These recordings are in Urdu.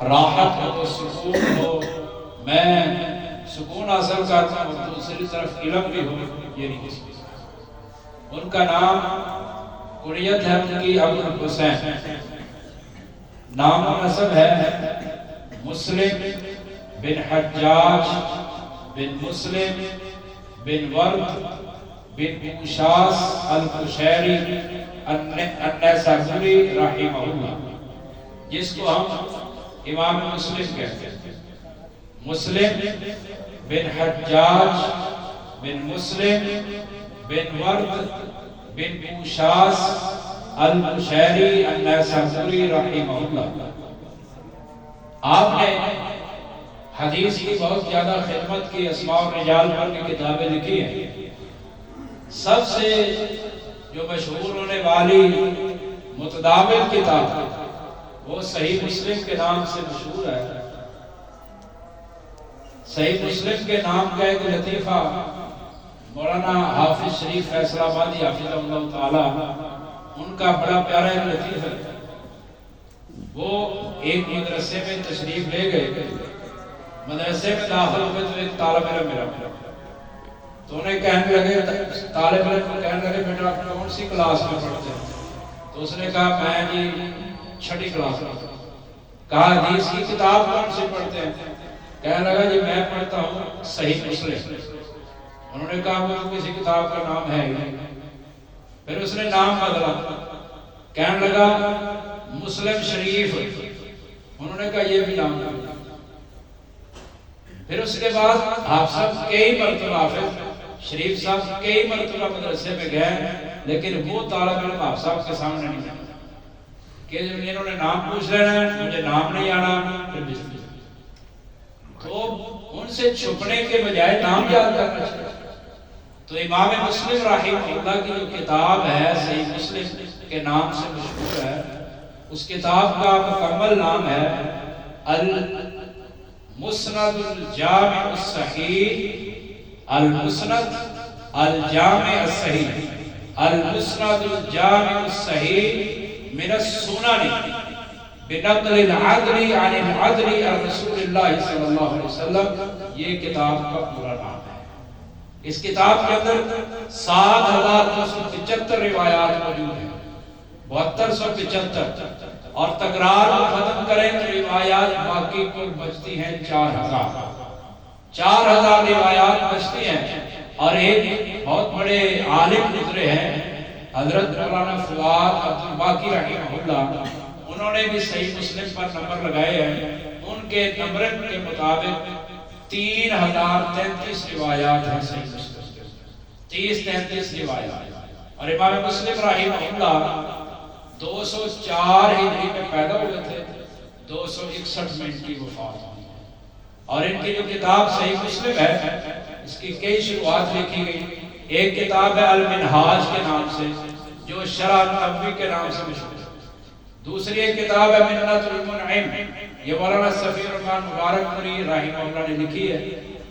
راحت ہو، سکون ہو، میں سکون حاصل کرتا ہوں، دوسری طرف علم بھی ہو، یہ نہیں کسی کے ساتھ۔ ان کا نام کنیت ہے ان کی ابو الحسین، نام و نسب ہے مسلم بن حجاج بن مسلم بن ورد بن اوشاس القشیری النیسابوری رحمہ اللہ، جس کو ہم امام مسلم کہتے ہیں۔ مسلم بن حجاج بن مسلم بن ورد بن اوشاس القشیری النیسابوری رحمہ اللہ۔ آپ نے حدیث کی بہت زیادہ خدمت کی، اسماء الرجال پر کی کتابیں لکھی ہیں۔ سب سے جو مشہور ہونے والی متداول کتاب وہ صحیح مسلم کے نام سے مشہور ہے۔ صحیح مسلم کے نام کا ایک لطیفہ مولانا حافظ شریف فیصل آبادی حافظ اللہ تعالی، ان کا بڑا پیارا ایک لطیفہ ہے۔ وہ ایک مدرسے میں تشریف لے گئے، مدرسے میں داخل ہوئے تو ایک طالب علم ملا، تو انہیں کہنے لگے، طالب علم کو کہنے لگے بیٹا آپ کون سی کلاس میں پڑھتے ہیں؟ تو اس نے کہا میں جی 6ٹھی کلاس میں۔ کہا حدیث کی کتاب کون سی پڑھتے ہیں؟ کہنے لگا جی میں پڑھتا ہوں صحیح مسلم۔ انہوں نے کہا وہ کسی کتاب کا نام ہے ہی۔ پھر اس نے نام بدلا، کہنے لگا مسلم شریف۔ انہوں نے کہا یہ بھی نام ہے۔ پھر اس کے بعد آپ سب کئی مرتبہ حافظ شریف صاحب کئی مرتبہ مدرسے میں گئے، لیکن وہ طالب علم آپ صاحب کے سامنے نہیں گئے کہ انہوں نے نام پوچھ لینا ہے، مجھے نام نہیں آنا۔ تو ان سے چھپنے کے بجائے نام یاد کرنا چاہیے۔ تو امام مسلم رحمہ اللہ کی جو کتاب ہے صحیح مسلم کے نام سے مشہور ہے، اس کتاب کا مکمل نام ہے المسند الجامع الصحیح، المسند الجامع الصحیح، المسند الجامع الصحیح من السنن بنقل العدل عن العدل عن رسول اللہ صلی اللہ علیہ وسلم، یہ کتاب کا پورا نام ہے۔ اس کتاب کے اندر 7275 روایات موجود ہیں، 7275، اور تکرار کو ختم کریں تو روایات باقی کل بچتی ہیں 4000 روایات بچتی ہیں۔ اور ایک بہت بڑے عالم گزرے ہیں حضرت مولانا فواد عبد الباقی رحمہ اللہ، انہوں نے بھی صحیح مسلم پر نمبر لگائے ہیں۔ ان کے نمبرنگ کے مطابق 3033 روایات ہیں صحیح مسلم، 30-33 روایات۔ اور امام مسلم رحمہ اللہ 204 ہجری میں پیدا ہوئے تھے، 261 میں ان کی وفات ہوئی۔ اور ان کی جو کتاب صحیح مسلم ہے، اس کی کئی شروعات لکھی گئی۔ ایک کتاب ہے المنہاج کے نام سے، جو شرح نبوی کے نام سے مشہور ہے۔ دوسری ایک کتاب ہے منت المنعم، یہ مولانا صفی الرحمن مبارک پوری رحمہ اللہ نے لکھی ہے۔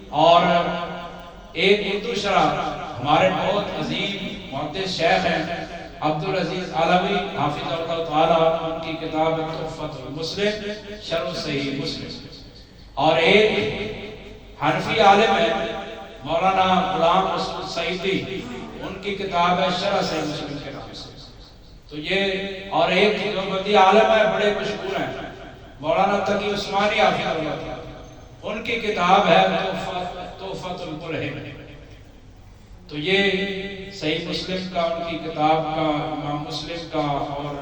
اور ایک اردو شرح ہمارے بہت عظیم محدث شیخ ہیں عبدالعزیز علوی حافظ اللہ تعالیٰ، ان کی کتاب تحفۃ المسلم شرح صحیح مسلم۔ اور ایک حنفی عالم ہے مولانا غلام رسول سعیدی، ان کی کتاب ہے شرح صحیح مسلم کے نام سے۔ تو یہ، اور ایک دیوبندی عالم ہے بڑے مشہور ہیں مولانا تقی عثمانی حافظ اللہ تعالیٰ، ان کی کتاب ہے تحفۃ الملہم۔ تو یہ صحیح مسلم کا، ان کی کتاب کا، امام مسلم کا اور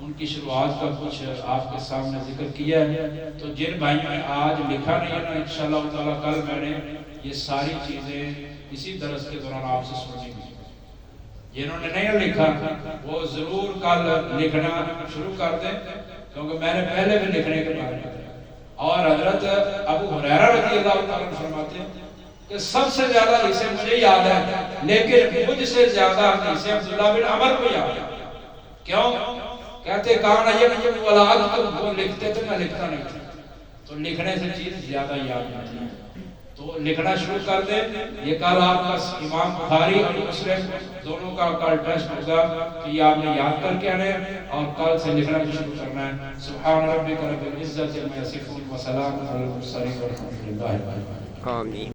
ان کی شروعات کا کچھ آپ کے سامنے ذکر کیا ہے۔ تو جن بھائیوں نے آج لکھا نہیں ہے نا، انشاءاللہ تعالیٰ کل میں نے یہ ساری چیزیں اسی درس کے دوران آپ سے سنیں گی۔ جنہوں نے نہیں لکھا وہ ضرور کل لکھنا شروع کر دیں، کیونکہ میں نے پہلے بھی لکھنے کے بارے میں۔ اور حضرت ابو ہریرہ رضی اللہ تعالیٰ فرماتے ہیں کہ سب سے زیادہ حدیثیں مجھے یاد ہیں، لیکن مجھ سے زیادہ حدیثیں عبداللہ بن عمر کو یاد ہیں۔ کیوں؟ کہتے کہاں یہ مجھے ولاد تو وہ لکھتے تھے، میں لکھتا نہیں تھا۔ تو لکھنے سے چیز زیادہ یاد نہیں ہے۔ تو لکھنا شروع کر دیں. یہ کل آپ کا امام بخاری اور مسلم دونوں کا کل ٹیسٹ ہوگا کہ یہ آپ نے یاد کر کے آنے اور کل سے لکھنا بھی شروع کرنا ہے. سبحان ربک رب العزت عما یصفون وسلام علی المرسلین والحمد للہ رب العالمین. آمین.